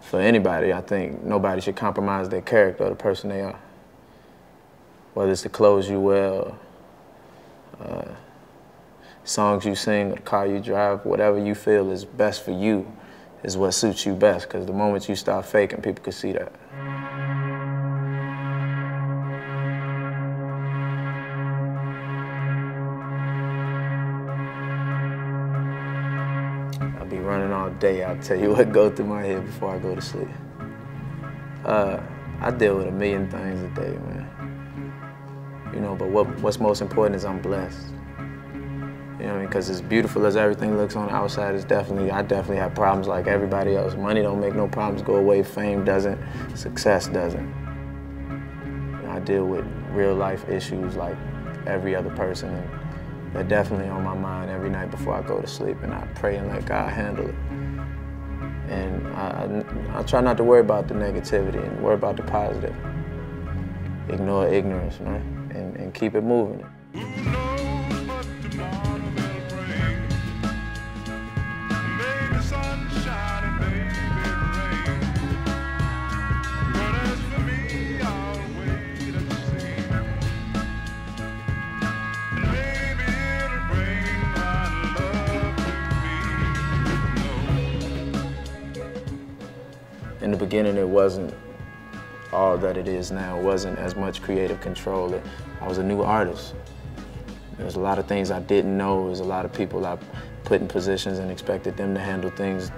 for anybody, I think nobody should compromise their character or the person they are. Whether it's the clothes you wear, songs you sing, or the car you drive, whatever you feel is best for you is what suits you best, because the moment you start faking, people can see that. I'll be running all day. I'll tell you what goes through my head before I go to sleep. I deal with a million things a day, man. You know, but what's most important is I'm blessed. You know what I mean? Because as beautiful as everything looks on the outside, I definitely have problems like everybody else. Money don't make no problems go away, fame doesn't, success doesn't. You know, I deal with real life issues like every other person, and they're definitely on my mind every night before I go to sleep, and I pray and let God handle it. And I try not to worry about the negativity and worry about the positive. Ignore ignorance, man, and keep it moving. In the beginning, it wasn't all that it is now. It wasn't as much creative control. I was a new artist. There's a lot of things I didn't know. There's a lot of people I put in positions and expected them to handle things.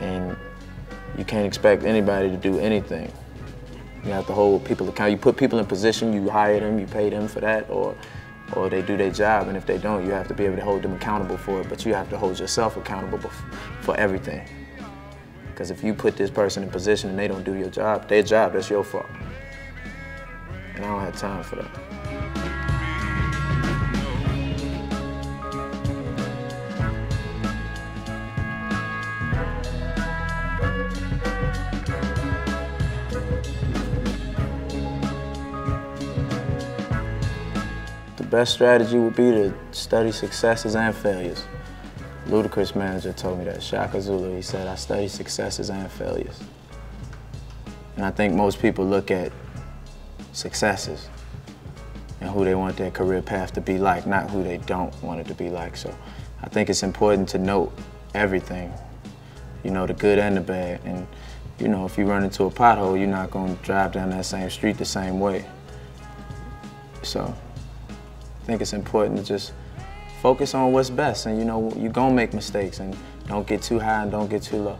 And you can't expect anybody to do anything. You have to hold people accountable. You put people in position, you hire them, you pay them for that, or they do their job. And if they don't, you have to be able to hold them accountable for it. But you have to hold yourself accountable for everything. Because if you put this person in position and they don't do their job, that's your fault. And I don't have time for that. The best strategy would be to study successes and failures. Ludacris manager told me that, Shaka Zulu. He said, I study successes and failures. And I think most people look at successes and who they want their career path to be like, not who they don't want it to be like. So I think it's important to note everything, you know, the good and the bad. And, you know, if you run into a pothole, you're not going to drive down that same street the same way. So I think it's important to just focus on what's best, and you know, you're gonna make mistakes, and don't get too high and don't get too low.